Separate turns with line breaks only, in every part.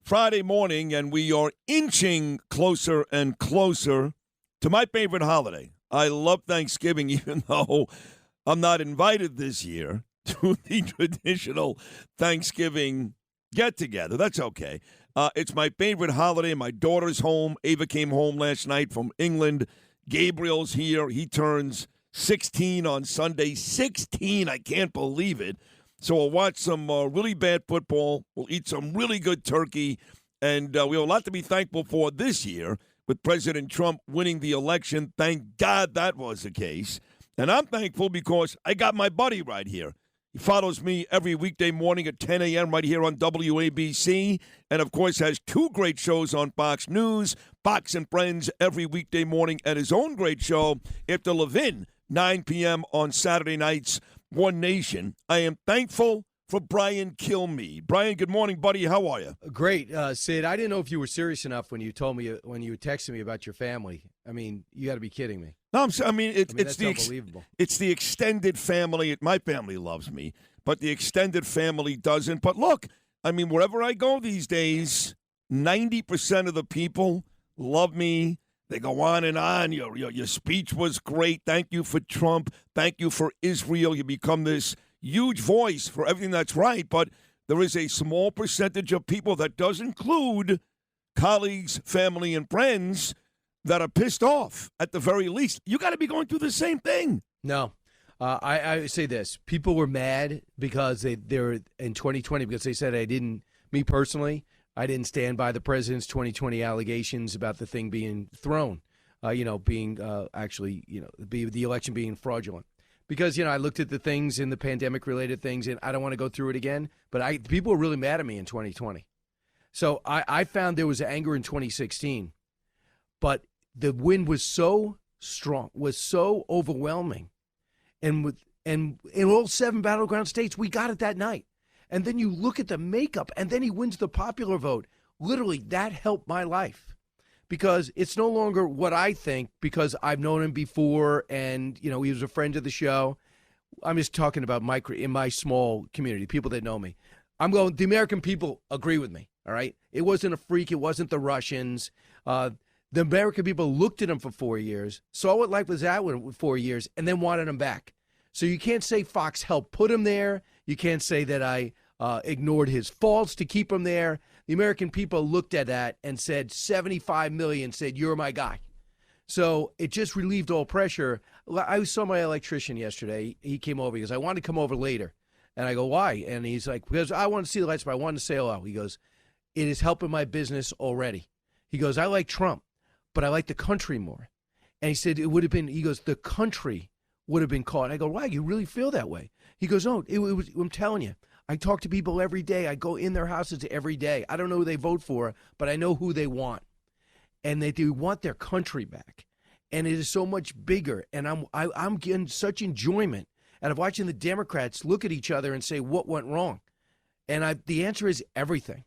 Friday morning, and we are inching closer and closer to my favorite holiday. I love Thanksgiving, even though I'm not invited this year to the traditional Thanksgiving get-together. That's okay. It's my favorite holiday. My daughter's home. Ava came home last night from England. Gabriel's here. He turns 16 on Sunday. 16, I can't believe it. So we'll watch some really bad football. We'll eat some really good turkey. And we have a lot to be thankful for this year with President Trump winning the election. Thank God that was the case. And I'm thankful because I got my buddy right here. He follows me every weekday morning at 10 a.m. right here on WABC. And, of course, has two great shows on Fox News, Fox and Friends every weekday morning, and his own great show after Levin, 9 p.m. on Saturday nights, One Nation. I am thankful for Brian Kilmeade. Brian, good morning, buddy. How are you?
Great. Sid, I didn't know if you were serious enough when you told me, when you texted me about your family. I mean, you got to be kidding me.
No, it's
that's unbelievable.
It's the extended family. My family loves me, but the extended family doesn't. But look, I mean, wherever I go these days, 90% of the people love me. They go on and on. Your speech was great. Thank you for Trump. Thank you for Israel. You become this huge voice for everything that's right. But there is a small percentage of people that does include colleagues, family, and friends that are pissed off at the very least. You got to be going through the same thing.
No. I say this. People were mad because they're in 2020 because they said me personally, I didn't stand by the president's 2020 allegations about the thing being thrown, the election being fraudulent. Because, I looked at the things in the pandemic-related things, and I don't want to go through it again, but people were really mad at me in 2020. So I found there was anger in 2016, but the wind was so strong, was so overwhelming, and in all 7 battleground states, we got it that night. And then you look at the makeup, and then he wins the popular vote. Literally, that helped my life because it's no longer what I think because I've known him before and, he was a friend of the show. I'm just talking about in my small community, people that know me. The American people agree with me, all right? It wasn't a freak. It wasn't the Russians. The American people looked at him for 4 years, saw what life was at with 4 years, and then wanted him back. So you can't say Fox helped put him there. You can't say that I ignored his faults to keep him there. The American people looked at that and said 75 million said, you're my guy. So it just relieved all pressure. I saw my electrician yesterday. He came over. He goes, I want to come over later. And I go, why? And he's like, because I want to see the lights, but I wanted to say hello. He goes, it is helping my business already. He goes, I like Trump, but I like the country more. And he said, the country would have been caught. I go, why? You really feel that way? He goes, no, I'm telling you. I talk to people every day. I go in their houses every day. I don't know who they vote for, but I know who they want. And they do want their country back. And it is so much bigger. And I'm getting such enjoyment out of watching the Democrats look at each other and say, what went wrong? And the answer is everything.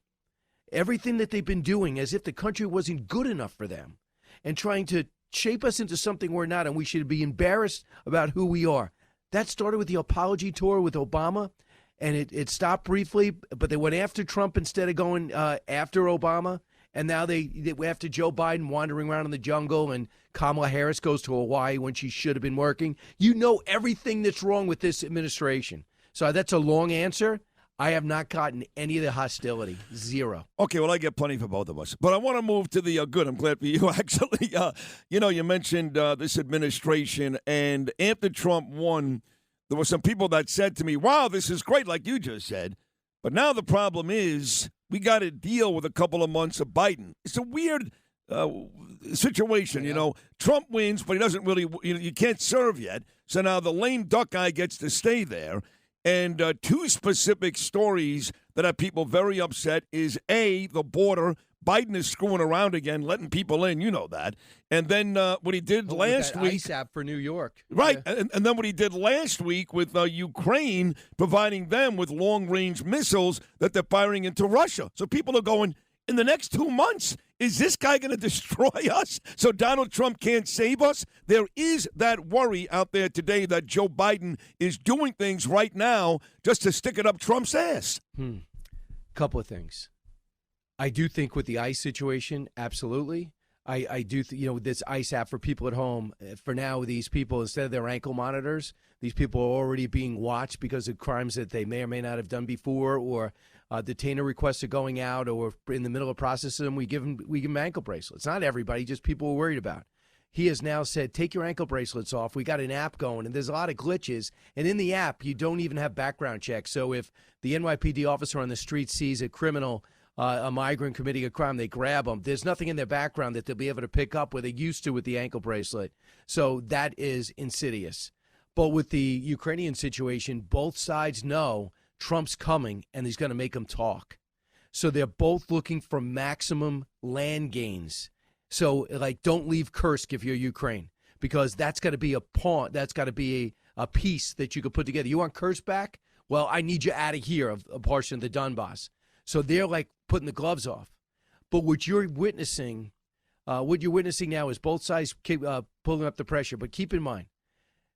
Everything that they've been doing as if the country wasn't good enough for them and trying to shape us into something we're not, and we should be embarrassed about who we are. That started with the apology tour with Obama. And it stopped briefly, but they went after Trump instead of going after Obama. And now they after Joe Biden wandering around in the jungle and Kamala Harris goes to Hawaii when she should have been working. You know everything that's wrong with this administration. So that's a long answer. I have not gotten any of the hostility. Zero.
Okay, well, I get plenty for both of us. But I want to move to the good. I'm glad for you, actually. You mentioned this administration, and after Trump won, there were some people that said to me, wow, this is great, like you just said. But now the problem is we got to deal with a couple of months of Biden. It's a weird situation, Trump wins, but he doesn't really, you can't serve yet. So now the lame duck guy gets to stay there. And two specific stories that have people very upset is, A, the border. Biden is screwing around again, letting people in. You know that. And then what he did last week.
ICE app for New York.
Right. Yeah. And then what he did last week with Ukraine, providing them with long-range missiles that they're firing into Russia. So people are going, in the next 2 months, is this guy going to destroy us so Donald Trump can't save us? There is that worry out there today that Joe Biden is doing things right now just to stick it up Trump's ass.
Couple of things. I do think with the ICE situation, absolutely. I do, this ICE app for people at home, for now, these people, instead of their ankle monitors, these people are already being watched because of crimes that they may or may not have done before, or detainer requests are going out, or in the middle of processing them, we give them ankle bracelets. Not everybody, just people we're worried about. He has now said, take your ankle bracelets off. We got an app going, and there's a lot of glitches. And in the app, you don't even have background checks. So if the NYPD officer on the street sees a criminal, a migrant committing a crime, they grab them. There's nothing in their background that they'll be able to pick up where they used to with the ankle bracelet. So that is insidious. But with the Ukrainian situation, both sides know Trump's coming, and he's going to make them talk. So they're both looking for maximum land gains. So, don't leave Kursk if you're Ukraine, because that's got to be a pawn. That's got to be a piece that you could put together. You want Kursk back? Well, I need you out of here, a portion of the Donbass. So they're putting the gloves off. But what you're witnessing now is both sides keep pulling up the pressure. But keep in mind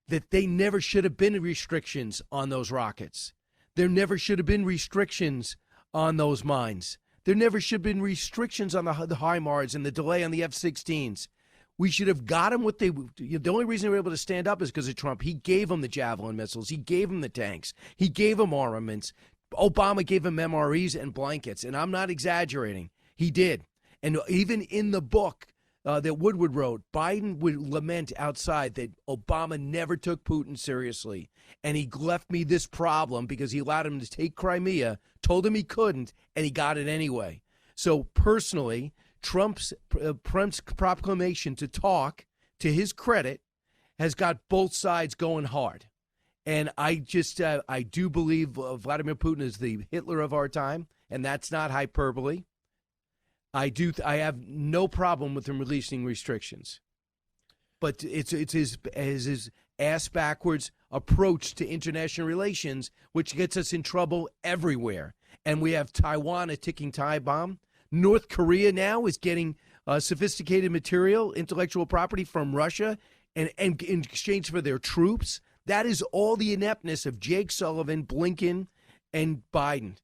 that they never should have been restrictions on those rockets. There never should have been restrictions on those mines. There never should have been restrictions on the HIMARS and the delay on the F-16s. We should have got them what they – the only reason they were able to stand up is because of Trump. He gave them the Javelin missiles. He gave them the tanks. He gave them armaments. Obama gave them MREs and blankets, and I'm not exaggerating. He did. And even in the book that Woodward wrote, Biden would lament outside that Obama never took Putin seriously. And he left me this problem because he allowed him to take Crimea, told him he couldn't, and he got it anyway. So personally, Trump's proclamation to talk, to his credit, has got both sides going hard. And I do believe Vladimir Putin is the Hitler of our time, and that's not hyperbole. I have no problem with him releasing restrictions, but it's his ass backwards approach to international relations, which gets us in trouble everywhere. And we have Taiwan, a ticking time bomb. North Korea now is getting sophisticated material, intellectual property from Russia, and in exchange for their troops. That is all the ineptness of Jake Sullivan, Blinken, and Biden.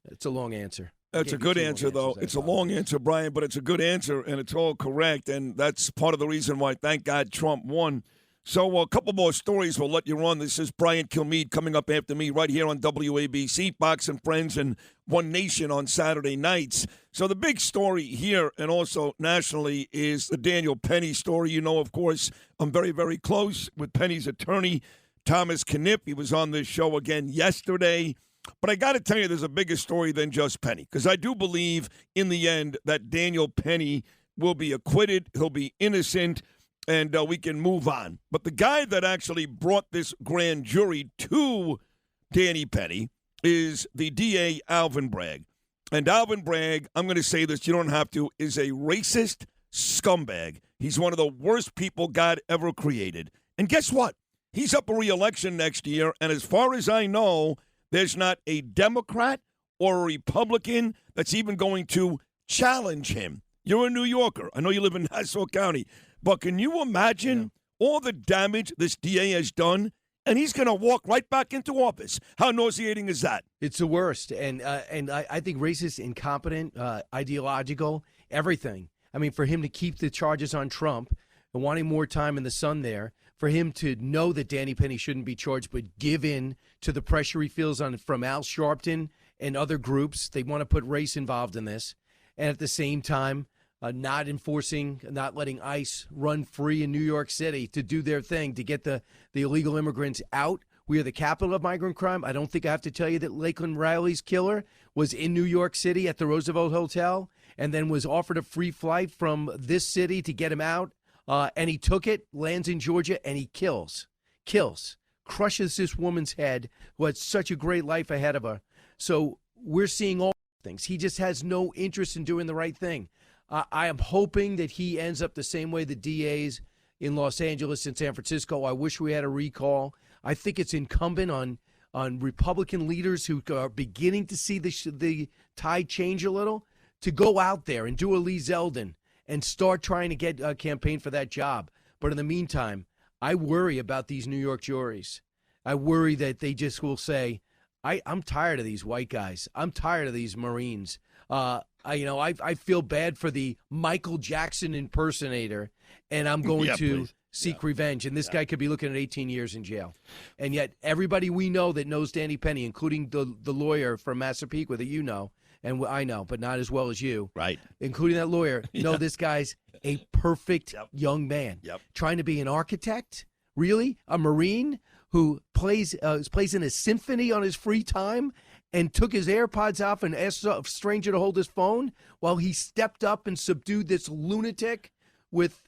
It's a long answer.
That's a good answer, though. It's a long answer, Brian, but it's a good answer, and it's all correct, and that's part of the reason why, thank God, Trump won. So a couple more stories we'll let you run. This is Brian Kilmeade coming up after me right here on WABC, Fox and Friends, and One Nation on Saturday nights. So the big story here and also nationally is the Daniel Penny story. You know, of course, I'm very, very close with Penny's attorney, Thomas Knipp. He was on this show again yesterday. But I got to tell you, there's a bigger story than just Penny, because I do believe in the end that Daniel Penny will be acquitted. He'll be innocent, and we can move on. But the guy that actually brought this grand jury to Danny Penny is the DA, Alvin Bragg. And Alvin Bragg, I'm going to say this, you don't have to, is a racist scumbag. He's one of the worst people God ever created. And guess what? He's up for re-election next year, and as far as I know, there's not a Democrat or a Republican that's even going to challenge him. You're a New Yorker. I know you live in Nassau County. But can you imagine all the damage this DA has done? And he's going to walk right back into office. How nauseating is that?
It's the worst. And I think racist, incompetent, ideological, everything. I mean, for him to keep the charges on Trump and wanting more time in the sun there, for him to know that Danny Penny shouldn't be charged but give in to the pressure he feels from Al Sharpton and other groups. They want to put race involved in this. And at the same time, not letting ICE run free in New York City to do their thing, to get the illegal immigrants out. We are the capital of migrant crime. I don't think I have to tell you that Lakeland Riley's killer was in New York City at the Roosevelt Hotel and then was offered a free flight from this city to get him out. And he took it, lands in Georgia, and he kills, crushes this woman's head who had such a great life ahead of her. So we're seeing all things. He just has no interest in doing the right thing. I am hoping that he ends up the same way the DAs in Los Angeles and San Francisco. I wish we had a recall. I think it's incumbent on Republican leaders who are beginning to see the tide change a little to go out there and do a Lee Zeldin and start trying to get a campaign for that job. But in the meantime, I worry about these New York juries. I worry that they just will say, I'm tired of these white guys. I'm tired of these Marines. I feel bad for the Michael Jackson impersonator, and I'm going to seek revenge. And this guy could be looking at 18 years in jail. And yet everybody we know that knows Danny Penny, including the lawyer from Massapequa that you know, and I know, but not as well as you,
right?
Including that lawyer, know this guy's a perfect young man. Trying to be an architect, really? A Marine who plays in a symphony on his free time and took his AirPods off and asked a stranger to hold his phone while he stepped up and subdued this lunatic with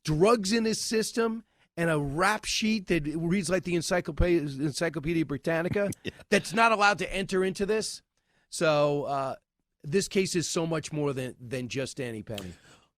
drugs in his system and a rap sheet that reads like the Encyclopedia Britannica that's not allowed to enter into this. So this case is so much more than just Danny Penny.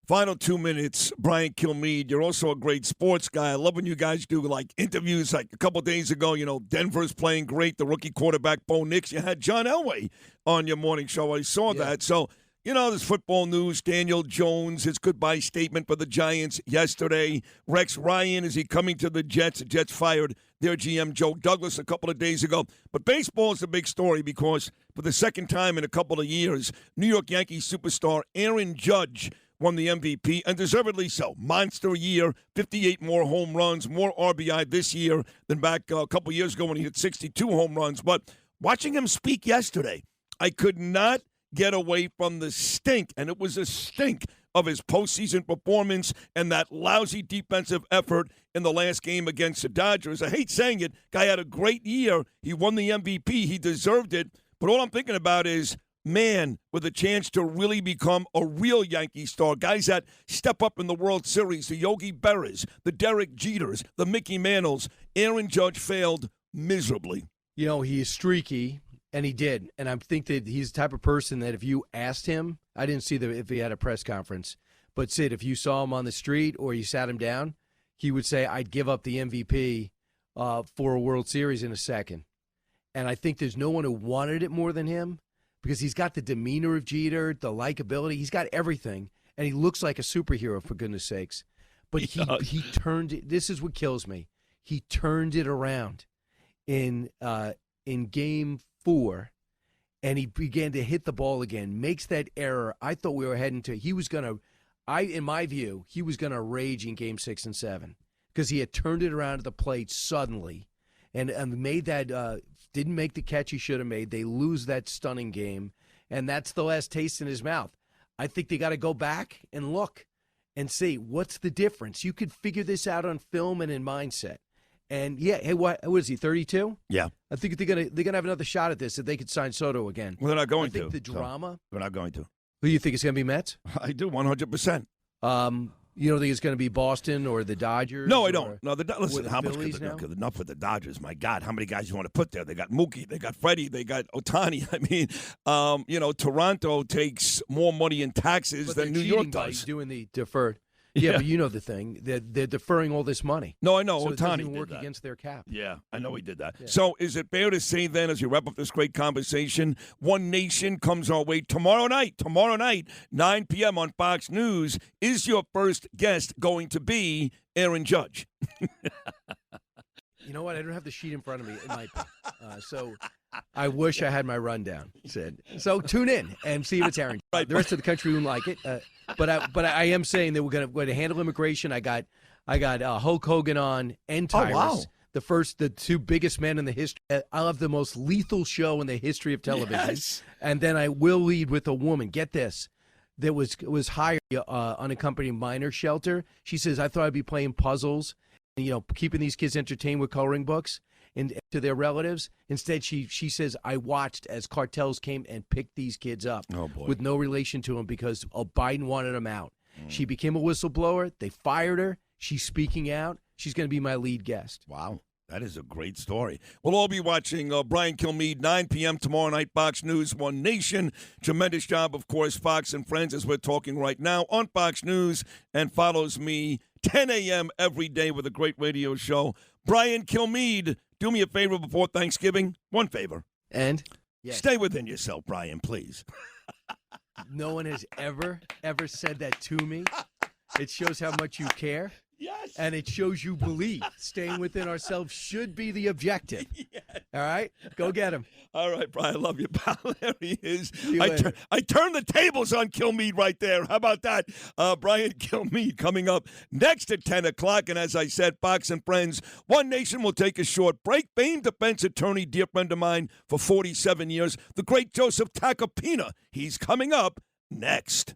Final 2 minutes, Brian Kilmeade. You're also a great sports guy. I love when you guys do like interviews. Like a couple days ago, Denver's playing great. The rookie quarterback, Bo Nix. You had John Elway on your morning show. I saw that. So, there's football news. Daniel Jones, his goodbye statement for the Giants yesterday. Rex Ryan, is he coming to the Jets? The Jets fired their GM, Joe Douglas, a couple of days ago. But baseball is a big story because for the second time in a couple of years, New York Yankees superstar Aaron Judge won the MVP, and deservedly so. Monster year, 58 more home runs, more RBI this year than back a couple years ago when he hit 62 home runs. But watching him speak yesterday, I could not get away from the stink, and it was a stink of his postseason performance and that lousy defensive effort in the last game against the Dodgers. I hate saying it. Guy had a great year. He won the MVP. He deserved it. But all I'm thinking about is, man with a chance to really become a real Yankee star. Guys that step up in the World Series, the Yogi Berras, the Derek Jeters, the Mickey Mantles. Aaron Judge failed miserably.
He is streaky, and he did. And I think that he's the type of person that if you asked him, I didn't see if he had a press conference, but Sid, if you saw him on the street or you sat him down, he would say, I'd give up the MVP for a World Series in a second. And I think there's no one who wanted it more than him, because he's got the demeanor of Jeter, the likability. He's got everything, and he looks like a superhero, for goodness sakes. But he turned it. This is what kills me. He turned it around in Game 4, and he began to hit the ball again, makes that error. I thought we were heading to – in my view, he was going to rage in Game 6 and 7 because he had turned it around at the plate suddenly and made that didn't make the catch he should have made. They lose that stunning game, and that's the last taste in his mouth. I think they got to go back and look and see what's the difference. You could figure this out on film and in mindset. And what is he, 32?
Yeah.
I think they're gonna have another shot at this if they could sign Soto again.
Well, they're not going
to. I think
to.
the drama.
They're not going to.
Who do you think is going to be Mets?
I do, 100%.
You don't think it's going to be Boston or the Dodgers?
No, I don't. No, listen,
the
how much
Phillies
could enough with the Dodgers? My God, how many guys you want to put there? They got Mookie, they got Freddie, they got Ohtani. I mean, Toronto takes more money in taxes than New York does.
Doing the deferred. Yeah, but you know the thing. They're deferring all this money.
No, I know.
So
Ohtani
it doesn't even
did
work
that.
against their cap.
Yeah, I know he did that.
Yeah.
So is it fair to say then, as we wrap up this great conversation, One Nation comes our way tomorrow night, 9 p.m. on Fox News. Is your first guest going to be Aaron Judge?
You know what? I don't have the sheet in front of me. It might be. So I wish I had my rundown, Sid. So tune in and see if it's Aaron.
Right.
The rest of the country won't like it. But I am saying that we're going to handle immigration. I got Hulk Hogan on and Tyrus.
Oh, wow.
The two biggest men in the history. I'll have the most lethal show in the history of television.
Yes.
And then I will lead with a woman. Get this. That was hired unaccompanied minor shelter. She says, I thought I'd be playing puzzles, keeping these kids entertained with coloring books and to their relatives. Instead, she says, I watched as cartels came and picked these kids up with no relation to them because Biden wanted them out. She became a whistleblower. They fired her. She's speaking out. She's going to be my lead guest.
Wow. That is a great story. We'll all be watching Brian Kilmeade, 9 p.m. tomorrow night, Fox News, One Nation. Tremendous job, of course, Fox and Friends, as we're talking right now on Fox News, and follows me 10 a.m. every day with a great radio show. Brian Kilmeade, do me a favor before Thanksgiving. One favor.
And? Yes.
Stay within yourself, Brian, please.
No one has ever said that to me. It shows how much you care.
Yes.
And it shows you believe. Staying within ourselves should be the objective.
Yes.
All right? Go get him.
All right, Brian, I love you, pal. There he is.
you later.
I turned the tables on Kilmeade right there. How about that? Brian Kilmeade coming up next at 10 o'clock. And as I said, Fox and Friends, One Nation will take a short break. Famed defense attorney, dear friend of mine for 47 years, the great Joseph Tacopina. He's coming up next.